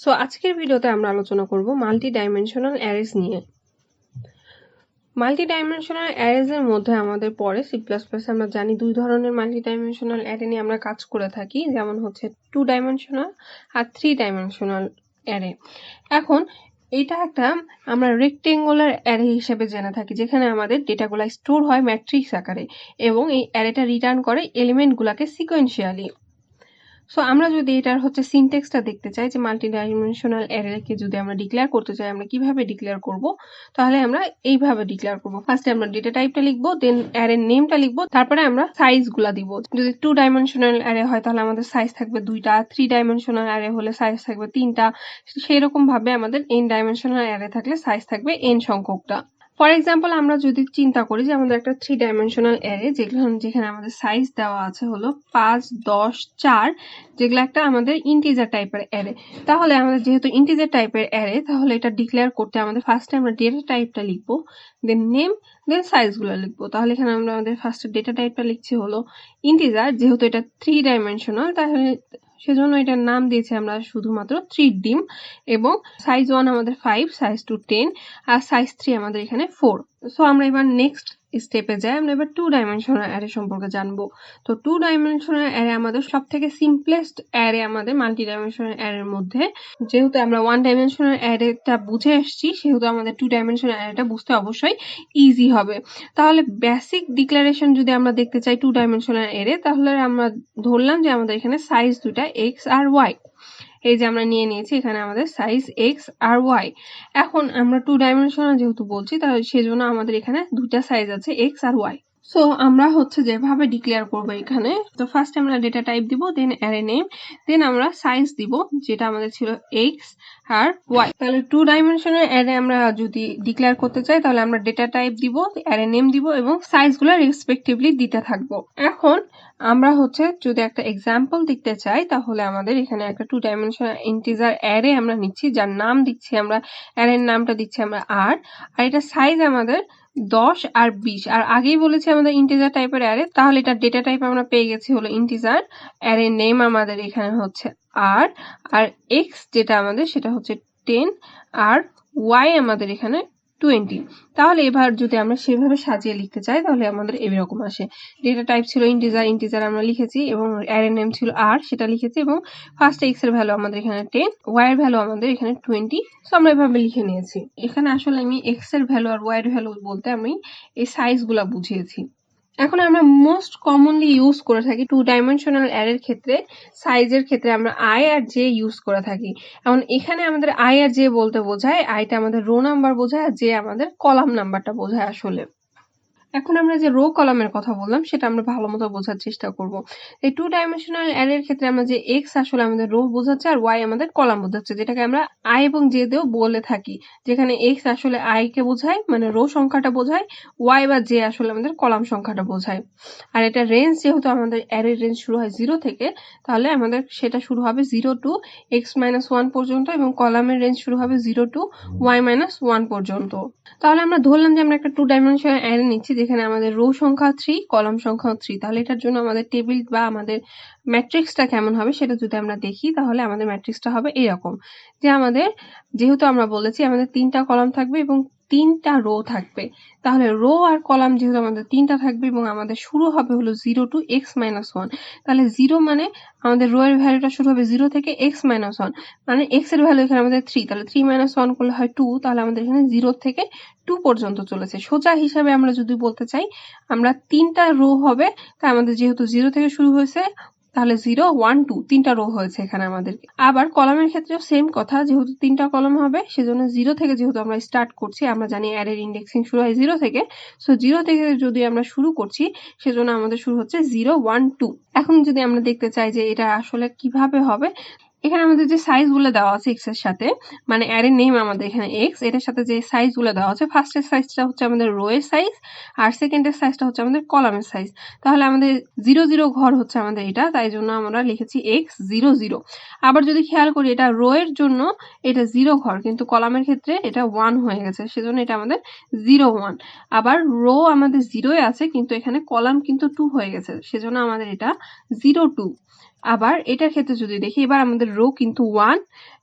So আজকের ভিডিওতে আমরা আলোচনা করব মাল্টি ডাইমেনশনাল অ্যারেজ নিয়ে। মাল্টি ডাইমেনশনাল অ্যারেজ এর মধ্যে আমাদের পরে সি প্লাস প্লাস আমরা জানি দুই ধরনের মাল্টি ডাইমেনশনাল অ্যারে নিয়ে আমরা কাজ করে থাকি, যেমন হচ্ছে 2 ডাইমেনশনাল আর 3 ডাইমেনশনাল অ্যারে। এখন এটা একটা আমরা রেক্টেঙ্গুলার অ্যারে হিসেবে জেনে থাকি, যেখানে আমাদের ডেটাগুলো স্টোর হয় ম্যাট্রিক্স আকারে এবং এই অ্যারেটা রিটার্ন করে এলিমেন্টগুলোকে সিকোয়েন্সিয়ালি। সো আমরা যদি এটার হচ্ছে সিনট্যাক্সটা দেখতে চাই যে মাল্টি ডাইমেনশনাল অ্যারেকে যদি আমরা ডিক্লেয়ার করতে চাই আমরা কিভাবে ডিক্লেয়ার করব, তাহলে আমরা এইভাবে ডিক্লেয়ার করব। ফার্স্টে আমরা ডেটা টাইপটা লিখবো, দেন অ্যারের নেমটা লিখবো, তারপরে আমরা সাইজগুলা দিব। যদি 2 ডাইমেনশনাল অ্যারে হয় তাহলে আমাদের সাইজ থাকবে 2টা, 3 ডাইমেনশনাল অ্যারে হলে সাইজ থাকবে 3টা, সেই রকম ভাবে আমাদের n ডাইমেনশনাল অ্যারে থাকলে সাইজ থাকবে n সংখ্যকটা। ফর এক্সাম্পল আমরা যদি চিন্তা করি যে আমাদের একটা 3 ডাইমেনশনাল অ্যারে যেখানে আমাদের সাইজ দেওয়া আছে হলো 5, 10, 4, যেগুলো একটা আমাদের ইন্টিজার টাইপের অ্যারে। তাহলে আমাদের যেহেতু ইন্টিজার টাইপের অ্যারে, তাহলে এটা ডিক্লেয়ার করতে আমাদের ফার্স্টে আমরা ডেটা টাইপটা লিখবো, দেন নেম, দেন সাইজগুলো লিখবো। তাহলে এখানে আমরা আমাদের ফার্স্টে ডেটা টাইপটা লিখছি হলো ইন্টিজার, যেহেতু এটা 3 ডাইমেনশনাল তাহলে সেজন্য এটার নাম দিয়েছি আমরা শুধুমাত্র 3dim, এবং সাইজ 1 আমাদের 5, সাইজ 2 10, আর সাইজ 3 আমাদের এখানে 4। সো আমরা এবার নেক্সট স্টেপে যাই, আমরা এবার 2 ডাইমেনশনাল অ্যারে সম্পর্কে জানবো। তো 2 ডাইমেনশনাল অ্যারে আমাদের সব থেকে সিম্পলেস্ট অ্যারে আমাদের মাল্টি ডাইমেনশনাল অ্যারের মধ্যে। যেহেতু আমরা 1 ডাইমেনশনাল অ্যারেটা বুঝে আসছি, সেহেতু আমাদের 2 ডাইমেনশনাল অ্যারেটা বুঝতে অবশ্যই ইজি হবে। তাহলে বেসিক ডিক্লারেশন যদি আমরা দেখতে চাই 2 ডাইমেনশনাল অ্যারে, তাহলে আমরা ধরলাম যে আমাদের এখানে সাইজ দুটা x আর y। এই যে আমরা নিয়ে নিয়েছি এখানে আমাদের সাইজ x আর y। এখন আমরা 2 ডাইমেনশনাল যেহেতু বলছি, তাহলে সেজন্য আমাদের এখানে দুইটা সাইজ আছে x আর y। সো আমরা হচ্ছে যেভাবে ডিক্লেয়ার করব এখানে, তো ফার্স্ট আমরা ডেটা টাইপ দিব, দেন অ্যারে নেম, দেন আমরা সাইজ দিব যেটা আমাদের ছিল x আর y। তাহলে 2 ডাইমেনশনাল অ্যারে আমরা যদি ডিক্লেয়ার করতে চাই তাহলে আমরা ডেটা টাইপ দিব, অ্যারে নেম দিব এবং সাইজগুলো রেসপেক্টিভলি দিতে থাকবো। এখন আমরা হচ্ছে যদি একটা এক্সাম্পল দেখতে চাই, তাহলে আমাদের এখানে একটা 2 ডাইমেনশনাল ইন্টিজার অ্যারে আমরা নিচ্ছি, যার নাম দিচ্ছি আমরা, অ্যারের নামটা দিচ্ছি আমরা আর এটা সাইজ আমাদের 10 আর 20। আর আগেই বলেছি আমাদের ইন্টিজার টাইপের অ্যারে, তাহলে এটা ডেটা টাইপ আমরা পেয়ে গেছি হলো ইন্টিজার, অ্যারে নেম আমাদের এখানে হচ্ছে আর এক্স যেটা আমাদের সেটা হচ্ছে 10, আর ওয়াই আমাদের এখানে 20। তাহলে এবার যদি আমরা সেভাবে সাজিয়ে লিখতে চাই তাহলে আমাদের এরকম আসে। ডেটা টাইপ ছিল ইন্টিজার আমরা লিখেছি, এবং অ্যারে নেম ছিল আর, সেটা লিখেছি, এবং ফার্স্ট এক্স এর ভ্যালু আমাদের এখানে 10, ওয়াই এর ভ্যালু আমাদের এখানে 20। সো আমরা এভাবে লিখে নিয়েছি। এখানে আসলে আমি এক্স এর ভ্যালু আর ওয়াই এর ভ্যালু বলতে আমি এই সাইজগুলো বুঝিয়েছি। এখন আমরা মোস্ট কমনলি ইউজ করে থাকি 2 ডাইমেনশনাল অ্যারের ক্ষেত্রে, সাইজের ক্ষেত্রে আমরা আই আর জে ইউজ করে থাকি। এখন এখানে আমাদের আই আর জে বলতে বোঝায়, আইটা আমাদের রো নাম্বার বোঝায় আর জে আমাদের কলাম নাম্বারটা বোঝায় আসলে। এখন আমরা যে রো কলামের কথা বললাম সেটা আমরা ভালো মতো বোঝার চেষ্টা করব। এই 2 ডাইমেনশনাল অ্যারের ক্ষেত্রে আমরা যে এক্স আসলে আমাদের রো বোঝাচ্ছে আর ওয়াই আমাদের কলাম বোঝাচ্ছে, যেটাকে আমরা আই এবং জে দিয়েও বলে থাকি, যেখানে এক্স আসলে আই কে বোঝায় মানে রো সংখ্যাটা বোঝায়, ওয়াই বা জে আসলে আমাদের কলাম সংখ্যাটা বোঝায়। আর এটা রেঞ্জ, যেহেতু আমাদের অ্যারের রেঞ্জ শুরু হয় 0 থেকে, তাহলে আমাদের সেটা শুরু হবে 0 to x-1 পর্যন্ত, এবং কলামের রেঞ্জ শুরু হবে 0 to y-1 পর্যন্ত। তাহলে আমরা ধরলাম যে আমরা একটা 2 ডাইমেনশনাল অ্যারে নিচ্ছি যেখানে আমাদের রো সংখ্যা 3, কলাম সংখ্যা 3। তাহলে এটার জন্য আমাদের টেবিল বা আমাদের ম্যাট্রিক্সটা কেমন হবে সেটা যদি আমরা দেখি, তাহলে আমাদের ম্যাট্রিক্সটা হবে এরকম, যে আমাদের যেহেতু আমরা বলেছি আমাদের 3টা কলাম থাকবে এবং 3টা রো থাকবে, তাহলে রো আর কলাম যেহেতু আমাদের 3টা থাকবে এবং আমাদের শুরু হবে হলো 0 to x-1, তাহলে 0 মানে আমাদের রো এর ভ্যালুটা শুরু হবে 0 থেকে x-1, মানে x এর ভ্যালু এখানে আমাদের 3, তাহলে 3 - 1 করলে হয় 2, তাহলে আমাদের এখানে 0 থেকে 2 পর্যন্ত চলেছে। সোজা হিসাবে আমরা যদি বলতে চাই আমরা 3টা রো হবে, তাই আমাদের যেহেতু 0 থেকে শুরু হয়েছে তাহলে 0, 1, 2 3টা রো হয়েছে এখানে আমাদের। আবার কলামের ক্ষেত্রেও সেম কথা, যেহেতু 3টা কলাম হবে সেজন্য 0 থেকে যেহেতু আমরা স্টার্ট করছি, আমরা জানি অ্যারের ইন্ডেক্সিং শুরু হয় 0 থেকে, সো 0 থেকে যদি আমরা শুরু করছি সেজন্য আমাদের শুরু হচ্ছে 0, 1, 2। এখন যদি আমরা দেখতে চাই যে এটা আসলে কিভাবে হবে, এখানে আমাদের যে সাইজগুলো দেওয়া আছে x এর সাথে, মানে অ্যারে নেম আমাদের এখানে x, এটার সাথে যে সাইজগুলো দেওয়া আছে, ফার্স্টের সাইজটা হচ্ছে আমাদের রো এর সাইজ আর সেকেন্ডের সাইজটা হচ্ছে আমাদের কলামের সাইজ। তাহলে আমাদের 0, 0 ঘর হচ্ছে আমাদের এটা, তাই জন্য আমরা লিখেছি x 0, 0। আবার যদি খেয়াল করি এটা রো এর জন্য এটা 0 ঘর, কিন্তু কলামের ক্ষেত্রে এটা 1 হয়ে গেছে, সেজন্য এটা আমাদের 0, 1। আবার রো আমাদের 0 আছে কিন্তু এখানে কলাম কিন্তু 2 হয়ে গেছে, সেজন্য আমাদের এটা 0, 2। আবার এটার ক্ষেত্রে যদি দেখি, এবার আমাদের রো কিন্তু 1,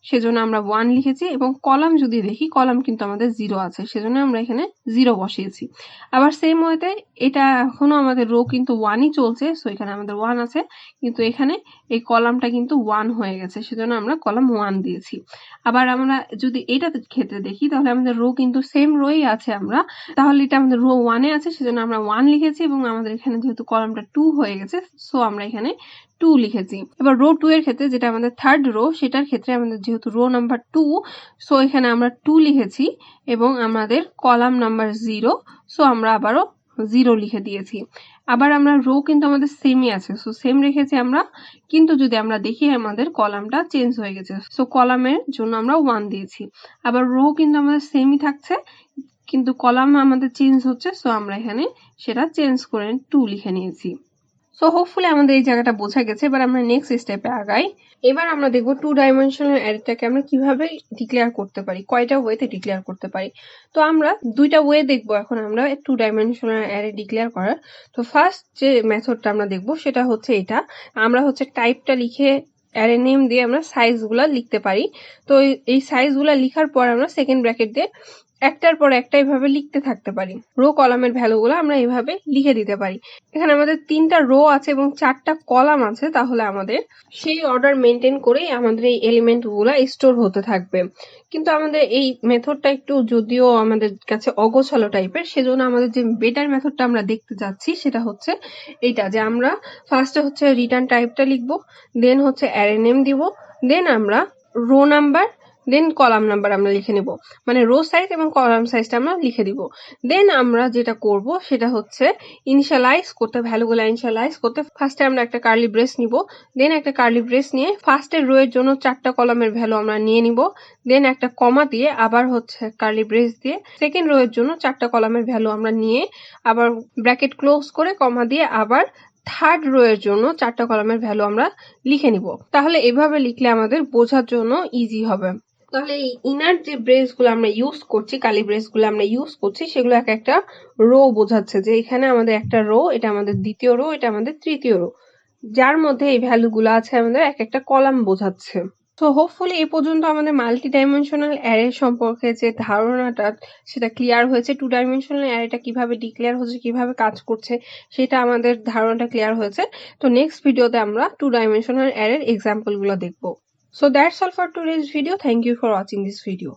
সেজন্য আমরা 1 লিখেছি, এবং কলাম যদি দেখি, কলাম কিন্তু আমাদের 0 আছে, সেজন্য আমরা এখানে 0 বসিয়েছি। আবার সেম ওয়েতে এটা এখনো আমাদের রো কিন্তু 1ই চলছে, সো এখানে আমাদের 1 আছে, কিন্তু এখানে এই কলামটা কিন্তু 1 হয়ে গেছে, সেজন্য আমরা কলাম 1 দিয়েছি। আবার আমরা যদি এটার ক্ষেত্রে দেখি, তাহলে আমাদের রো কিন্তু সেম রোই আছে, আমরা তাহলে এটা আমাদের রো 1-এ আছে, সেজন্য আমরা 1 লিখেছি, এবং আমাদের এখানে যেহেতু কলামটা 2 হয়ে গেছে, সো আমরা এখানে 2 লিখেছি। এবার রো 2 এর ক্ষেত্রে, যেটা আমাদের থার্ড রো, সেটার ক্ষেত্রে আমাদের যেহেতু রো নাম্বার 2, সো এখানে আমরা 2 লিখেছি, এবং আমাদের কলাম নাম্বার 0, সো আমরা আবারও 0 লিখে দিয়েছি। আবার আমরা রো কিন্তু আমাদের সেমই আছে, সো সেম রেখেছি আমরা, কিন্তু যদি আমরা দেখি আমাদের কলামটা চেঞ্জ হয়ে গেছে, সো কলামের জন্য আমরা 1 দিয়েছি। আবার রো কিন্তু আমাদের সেমই থাকছে, কিন্তু কলাম আমাদের চেঞ্জ হচ্ছে, সো আমরা এখানে সেটা চেঞ্জ করে 2 লিখে নিয়েছি। সো হোপফুলি আমাদের এই জায়গাটা বোঝা গেছে। এবার আমরা নেক্সট স্টেপে আগাই। এবার আমরা দেখবো 2 ডাইমেনশনাল অ্যারেটাকে আমরা কিভাবে ডিক্লেয়ার করতে পারি, কয়টা ওয়েতে ডিক্লেয়ার করতে পারি। তো আমরা দুইটা ওয়ে দেখবো এখন আমরা 2 ডাইমেনশনাল অ্যারে ডিক্লেয়ার করার। তো ফার্স্ট যে মেথডটা আমরা দেখবো সেটা হচ্ছে এটা, আমরা হচ্ছে টাইপটা লিখে অ্যারে নেম দিয়ে আমরা সাইজগুলো লিখতে পারি। তো এই সাইজগুলো লিখার পর আমরা সেকেন্ড ব্র্যাকেট দিয়ে একটার পর একটা এইভাবে লিখতে থাকতে পারি। রো কলামের ভ্যালুগুলো আমরা এইভাবে লিখে দিতে পারি। এখানে আমাদের 3টা রো আছে এবং 4টা কলাম আছে, তাহলে আমাদের সেই অর্ডার মেনটেন করেই আমাদের এই এলিমেন্ট গুলা স্টোর হতে থাকবে। কিন্তু আমাদের এই মেথডটা একটু যদিও আমাদের কাছে অগোছালো টাইপের, সেজন্য আমাদের যে বেটার মেথডটা আমরা দেখতে যাচ্ছি সেটা হচ্ছে এইটা, যে আমরা ফার্স্টে হচ্ছে রিটার্ন টাইপটা লিখবো, দেন হচ্ছে অ্যারে নেম দিব, দেন আমরা রো নাম্বার, দেন কলাম নাম্বার আমরা লিখে নিব, মানে রো সাইজ এবং কলাম সাইজটা আমরা লিখে দিব। দেন আমরা যেটা করব সেটা হচ্ছে ইনিশিয়ালাইজ করতে, ভ্যালুগুলো ইনিশিয়ালাইজ করতে ফার্স্টে আমরা একটা কার্লি ব্রেস নিব, দেন একটা কার্লি ব্রেস নিয়ে ফার্স্টের রো এর জন্য 4টা কলামের ভ্যালু আমরা নিয়ে নিব, দেন একটা কমা দিয়ে আবার হচ্ছে কার্লি ব্রেস দিয়ে সেকেন্ড রো এর জন্য 4টা কলামের ভ্যালু আমরা নিয়ে আবার ব্র্যাকেট ক্লোজ করে কমা দিয়ে আবার থার্ড রো এর জন্য 4টা কলামের ভ্যালু আমরা লিখে নিব। তাহলে এভাবে লিখলে আমাদের বোঝার জন্য ইজি হবে। তাহলে এই ইনার যে ব্রেস গুলো আমরা ইউজ করছি, কালি ব্রেস গুলো আমরা ইউজ করছি, সেগুলো এক একটা রো বোঝাচ্ছে, যে এখানে আমাদের একটা রো, এটা আমাদের দ্বিতীয় রো, এটা আমাদের তৃতীয় রো, যার মধ্যে এই ভ্যালু গুলো আছে আমাদের এক একটা কলাম বোঝাচ্ছে। তো হোপফুলি এই পর্যন্ত আমাদের মাল্টি ডাইমেনশনাল অ্যারে সম্পর্কে যে ধারণাটা সেটা ক্লিয়ার হয়েছে। 2 ডাইমেনশনাল অ্যারেটা কিভাবে ডিক্লেয়ার হচ্ছে, কিভাবে কাজ করছে, সেটা আমাদের ধারণাটা ক্লিয়ার হয়েছে। তো নেক্সট ভিডিওতে আমরা 2 ডাইমেনশনাল অ্যারের এক্সাম্পল গুলো দেখবো। So that's all for today's video. Thank you for watching this video.